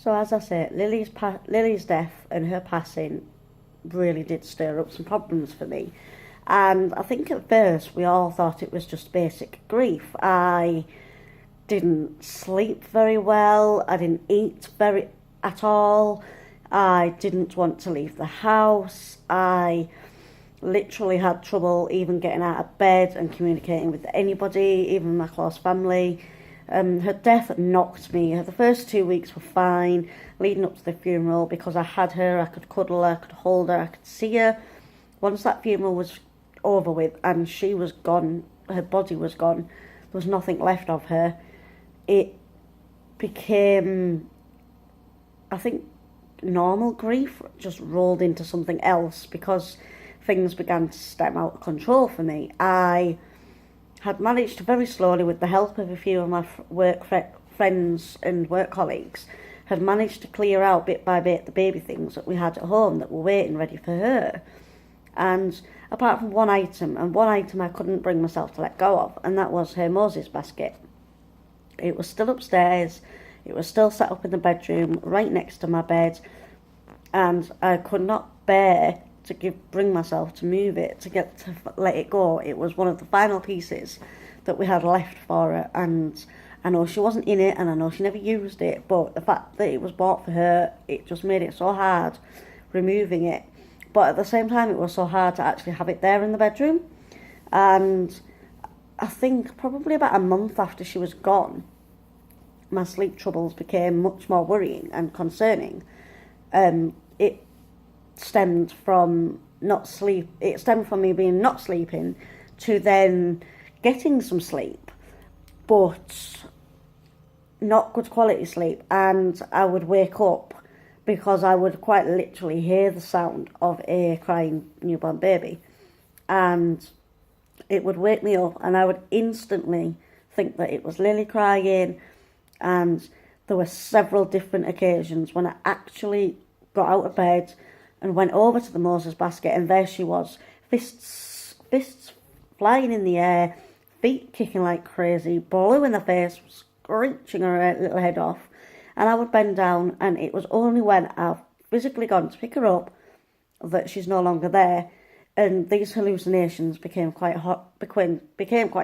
So as I say, Lily's death and her passing really did stir up some problems for me. And I think at first we all thought it was just basic grief. I didn't sleep very well. I didn't eat very at all. I didn't want to leave the house. I literally had trouble even getting out of bed and communicating with anybody, even my close family. Her death knocked me. The first 2 weeks were fine, leading up to the funeral, because I had her, I could cuddle her, I could hold her, I could see her. Once that funeral was over with and she was gone, her body was gone, there was nothing left of her, it became, I think, normal grief just rolled into something else because things began to stem out of control for me. I had managed to very slowly, with the help of a few of my friends and work colleagues, had managed to clear out bit by bit the baby things that we had at home that were waiting ready for her. And apart from one item I couldn't bring myself to let go of, and that was her Moses basket. It was still upstairs, it was still set up in the bedroom right next to my bed, and I could not bear to bring myself to move it, to let it go. It was one of the final pieces that we had left for her, and I know she wasn't in it, and I know she never used it, but the fact that it was bought for her, it just made it so hard removing it. But at the same time, it was so hard to actually have it there in the bedroom. And I think probably about a month after she was gone, my sleep troubles became much more worrying and concerning. It stemmed from me being not sleeping to then getting some sleep, but not good quality sleep. And I would wake up because I would quite literally hear the sound of a crying newborn baby, and it would wake me up, and I would instantly think that it was Lily crying. And there were several different occasions when I actually got out of bed and went over to the Moses basket, and there she was, fists flying in the air, feet kicking like crazy, blue in the face, screeching her little head off. And I would bend down, and it was only when I've physically gone to pick her up that she's no longer there. And these hallucinations became quite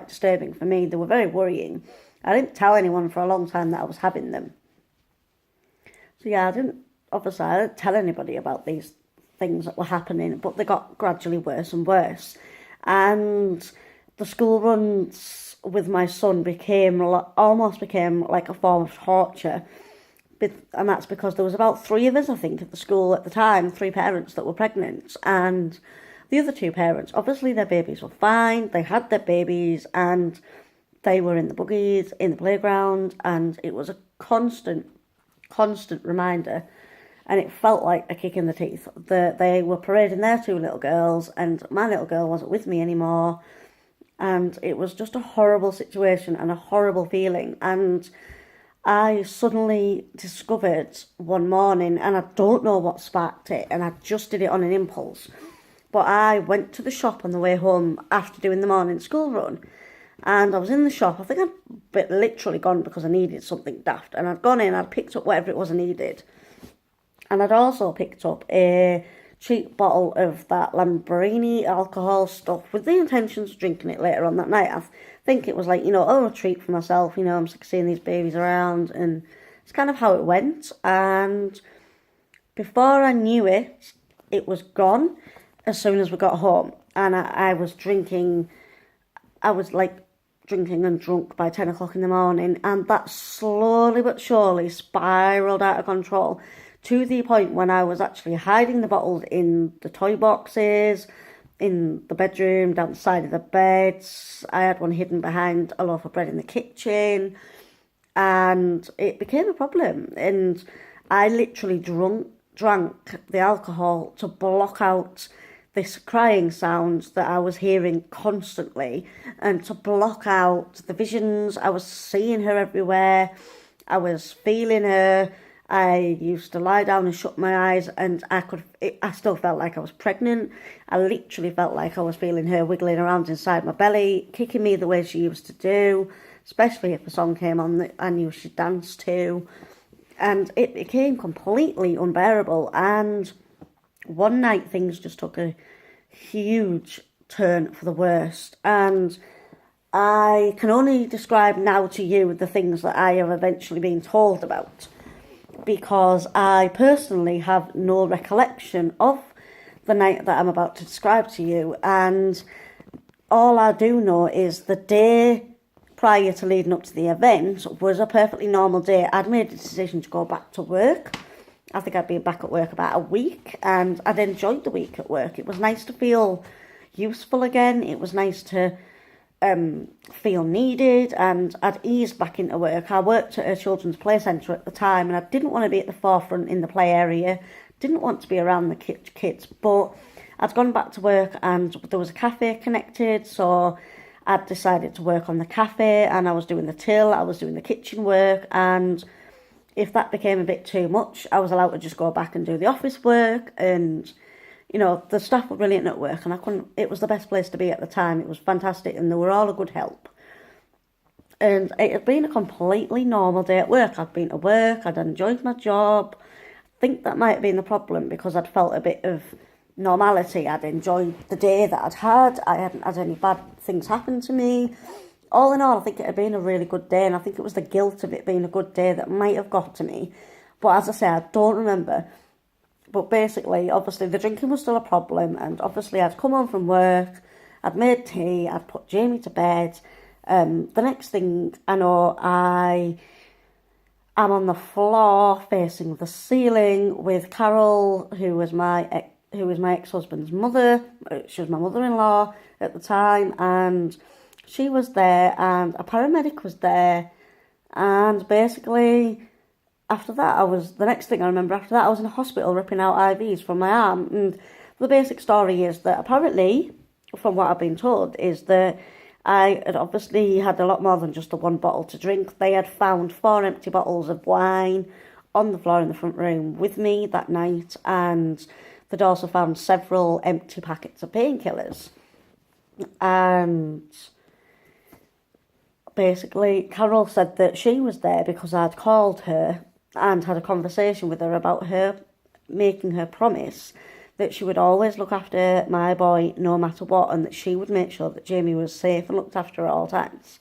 disturbing for me. They were very worrying. I didn't tell anyone for a long time that I was having them. So yeah, I didn't tell anybody about these things that were happening, but they got gradually worse and worse. And the school runs with my son almost became like a form of torture. And that's because there was about 3 of us, I think, at the school at the time, 3 parents that were pregnant. And the other 2 parents, obviously their babies were fine, they had their babies, and they were in the buggies, in the playground, and it was a constant reminder, and it felt like a kick in the teeth. They were parading their 2 little girls, and my little girl wasn't with me anymore, and it was just a horrible situation and a horrible feeling. And I suddenly discovered one morning, and I don't know what sparked it, and I just did it on an impulse, but I went to the shop on the way home after doing the morning school run, and I was in the shop. I think I'd literally gone because I needed something daft, and I'd gone in, I'd picked up whatever it was I needed, and I'd also picked up a cheap bottle of that Lamborghini alcohol stuff with the intentions of drinking it later on that night. I think it was like, a treat for myself, I'm sick of seeing these babies around, and it's kind of how it went. And before I knew it, it was gone as soon as we got home, and I was drinking and drunk by 10 o'clock in the morning, and that slowly but surely spiralled out of control to the point when I was actually hiding the bottles in the toy boxes, in the bedroom, down the side of the beds. I had one hidden behind a loaf of bread in the kitchen, and it became a problem. And I literally drank the alcohol to block out this crying sound that I was hearing constantly, and to block out the visions. I was seeing her everywhere, I was feeling her. I used to lie down and shut my eyes, and I still felt like I was pregnant. I literally felt like I was feeling her wiggling around inside my belly, kicking me the way she used to do, especially if a song came on that I knew she'd dance to. And it became completely unbearable. And one night things just took a huge turn for the worst. And I can only describe now to you the things that I have eventually been told about, because I personally have no recollection of the night that I'm about to describe to you. And all I do know is the day prior to leading up to the event was a perfectly normal day. I'd made a decision to go back to work. I think I'd been back at work about a week, and I'd enjoyed the week at work. It was nice to feel useful again. It was nice to feel needed, and I'd eased back into work. I worked at a children's play centre at the time, and I didn't want to be at the forefront in the play area, didn't want to be around the kids, but I'd gone back to work and there was a cafe connected, so I'd decided to work on the cafe, and I was doing the till, I was doing the kitchen work, and if that became a bit too much, I was allowed to just go back and do the office work. And the staff were brilliant at work, and it was the best place to be at the time. It was fantastic, and they were all a good help. And it had been a completely normal day at work. I'd been to work, I'd enjoyed my job. I think that might have been the problem, because I'd felt a bit of normality. I'd enjoyed the day that I'd had. I hadn't had any bad things happen to me. All in all, I think it had been a really good day, and I think it was the guilt of it being a good day that might have got to me. But as I say, I don't remember. But basically, obviously, the drinking was still a problem, and obviously I'd come home from work, I'd made tea, I'd put Jamie to bed. The next thing I know, I'm on the floor facing the ceiling with Carol, who was my ex-husband's mother. She was my mother-in-law at the time, and she was there, and a paramedic was there, and basically after that, the next thing I remember after that, I was in a hospital ripping out IVs from my arm. And the basic story is that apparently, from what I've been told, is that I had obviously had a lot more than just the one bottle to drink. They had found 4 empty bottles of wine on the floor in the front room with me that night, and they'd also found several empty packets of painkillers. And basically, Carol said that she was there because I'd called her and had a conversation with her about her making her promise that she would always look after my boy no matter what, and that she would make sure that Jamie was safe and looked after at all times.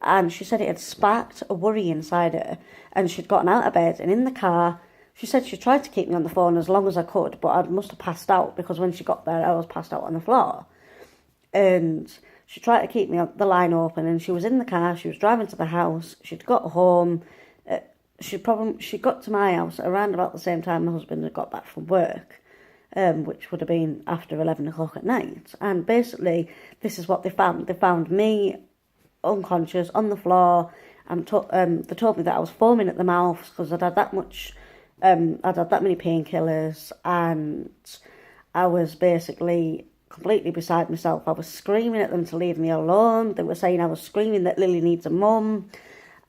And she said it had sparked a worry inside her, and she'd gotten out of bed, and in the car, she said she tried to keep me on the phone as long as I could, but I must have passed out, because when she got there, I was passed out on the floor. And she tried to keep me on the line open, and she was in the car, she was driving to the house, she'd got home. She got to my house around about the same time my husband had got back from work, which would have been after 11 o'clock at night. And basically, this is what they found. They found me unconscious on the floor, and they told me that I was foaming at the mouth because I'd had that many painkillers, and I was basically completely beside myself. I was screaming at them to leave me alone. They were saying I was screaming that Lily needs a mum.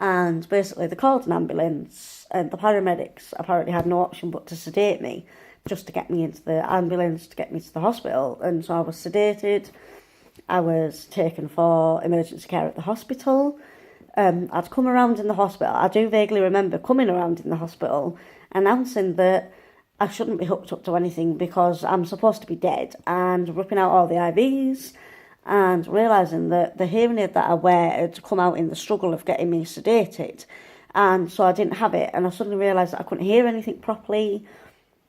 And basically they called an ambulance, and the paramedics apparently had no option but to sedate me, just to get me into the ambulance, to get me to the hospital. And so I was sedated. I was taken for emergency care at the hospital. I'd come around in the hospital. I do vaguely remember coming around in the hospital announcing that I shouldn't be hooked up to anything because I'm supposed to be dead, and ripping out all the IVs, and realising that the hearing aid that I wear had come out in the struggle of getting me sedated, and so I didn't have it, and I suddenly realised that I couldn't hear anything properly.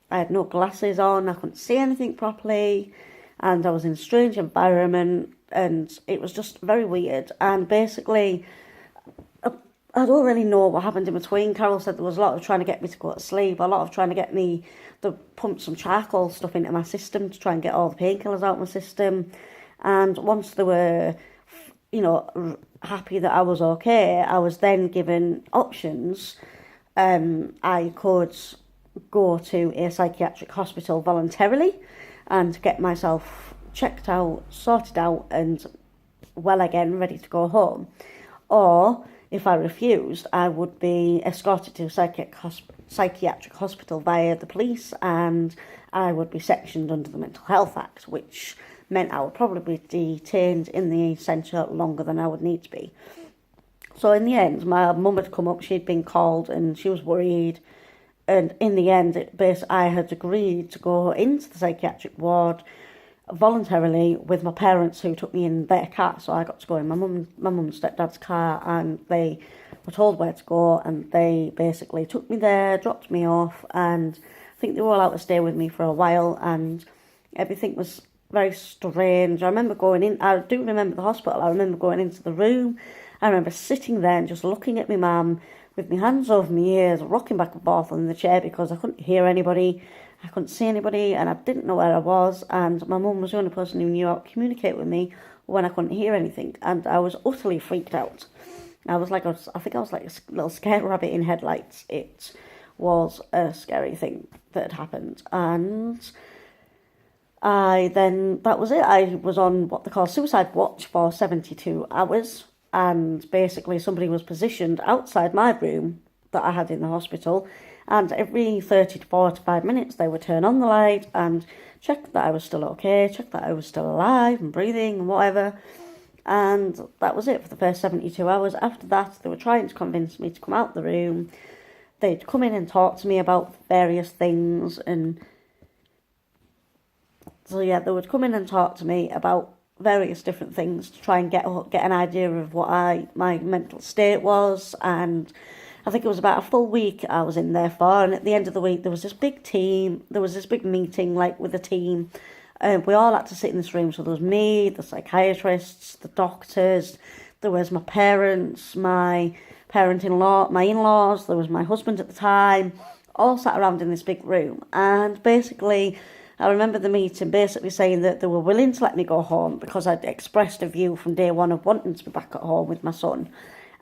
I had no glasses on, I couldn't see anything properly, and I was in a strange environment, and it was just very weird. And basically, I don't really know what happened in between. Carol said there was a lot of trying to get me to go to sleep, a lot of trying to get me to pump some charcoal stuff into my system to try and get all the painkillers out of my system. And once they were, happy that I was okay, I was then given options. I could go to a psychiatric hospital voluntarily and get myself checked out, sorted out, and well again, ready to go home. Or if I refused, I would be escorted to a psychiatric hospital via the police, and I would be sectioned under the Mental Health Act, which meant I would probably be detained in the centre longer than I would need to be. So in the end, my mum had come up, she'd been called and she was worried. And in the end, I had agreed to go into the psychiatric ward voluntarily with my parents, who took me in their car. So I got to go in my mum and stepdad's car, and they were told where to go, and they basically took me there, dropped me off, and I think they were allowed to stay with me for a while, and everything was very strange. I remember going in, I do remember the hospital, I remember going into the room, I remember sitting there and just looking at my mum with my hands over my ears, rocking back and forth on the chair because I couldn't hear anybody, I couldn't see anybody, and I didn't know where I was, and my mum was the only person who knew how to communicate with me when I couldn't hear anything, and I was utterly freaked out. I think I was like a little scared rabbit in headlights. It was a scary thing that had happened, and that was it. I was on what they call suicide watch for 72 hours, and basically somebody was positioned outside my room that I had in the hospital, and every 30 to 45 minutes they would turn on the light and check that I was still okay, check that I was still alive and breathing and whatever. And that was it for the first 72 hours. After that, they were trying to convince me to come out the room. They'd come in and talk to me about various things, and so yeah, they would come in and talk to me about various different things to try and get an idea of what my mental state was. And I think it was about a full week I was in there for, and at the end of the week there was this big meeting like with the team. We all had to sit in this room, so there was me, the psychiatrists, the doctors, there was my parents, my parent-in-law, my in-laws, there was my husband at the time, all sat around in this big room. And basically, I remember the meeting basically saying that they were willing to let me go home because I'd expressed a view from day one of wanting to be back at home with my son.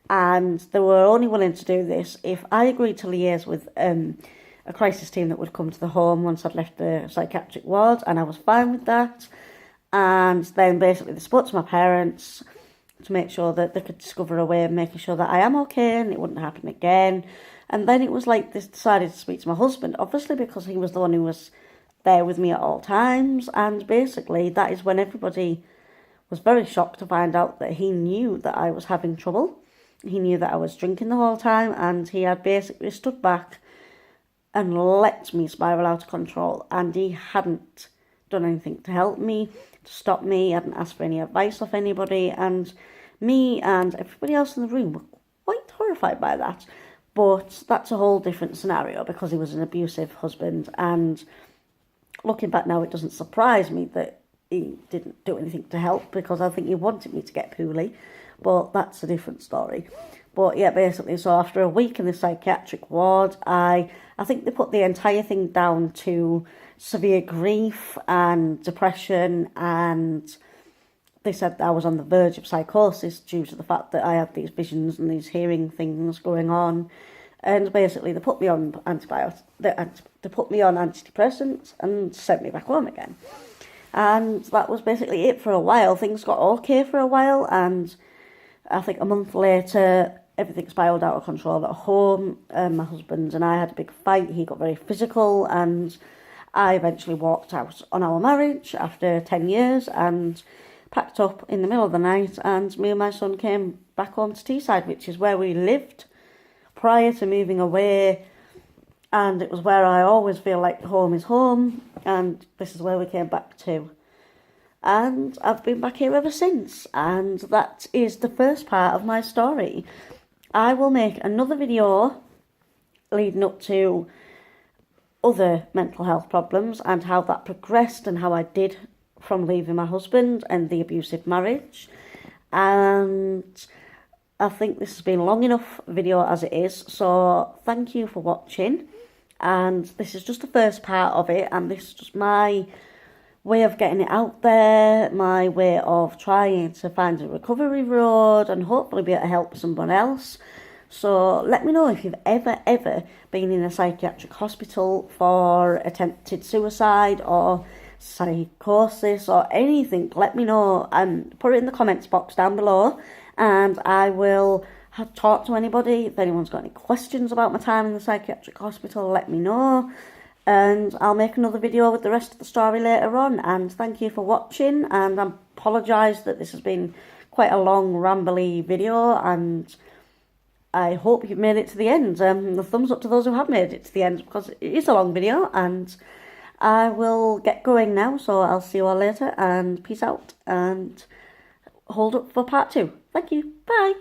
And they were only willing to do this if I agreed to liaise with a crisis team that would come to the home once I'd left the psychiatric ward, and I was fine with that. And then basically they spoke to my parents to make sure that they could discover a way of making sure that I am okay and it wouldn't happen again. And then it was like they decided to speak to my husband, obviously because he was the one who was there with me at all times. And basically that is when everybody was very shocked to find out that he knew that I was having trouble. He knew that I was drinking the whole time, and he had basically stood back and let me spiral out of control, and he hadn't done anything to help me, to stop me. He hadn't asked for any advice off anybody, and me and everybody else in the room were quite horrified by that. But that's a whole different scenario because he was an abusive husband, and looking back now, it doesn't surprise me that he didn't do anything to help because I think he wanted me to get poorly, but that's a different story. But yeah, basically, so after a week in the psychiatric ward, I think they put the entire thing down to severe grief and depression, and they said that I was on the verge of psychosis due to the fact that I had these visions and these hearing things going on. And basically, they put me on they put me on antidepressants and sent me back home again. And that was basically it for a while. Things got okay for a while, and I think a month later, everything spiraled out of control at home. My husband and I had a big fight. He got very physical, and I eventually walked out on our marriage after 10 years and packed up in the middle of the night, and me and my son came back home to Teesside, which is where we lived prior to moving away, and it was where I always feel like home is home, and this is where we came back to. And I've been back here ever since, and that is the first part of my story. I will make another video leading up to other mental health problems and how that progressed and how I did from leaving my husband and the abusive marriage. And I think this has been a long enough video as it is, so thank you for watching. And this is just the first part of it, and this is just my way of getting it out there, my way of trying to find a recovery road and hopefully be able to help someone else. So let me know if you've ever been in a psychiatric hospital for attempted suicide or psychosis or anything. Let me know, put it in the comments box down below, and I will talk to anybody. If anyone's got any questions about my time in the psychiatric hospital, let me know. And I'll make another video with the rest of the story later on. And thank you for watching. And I apologise that this has been quite a long, rambly video. And I hope you've made it to the end. The thumbs up to those who have made it to the end, because it is a long video, and I will get going now, so I'll see you all later, and peace out, and hold up for part 2. Thank you. Bye.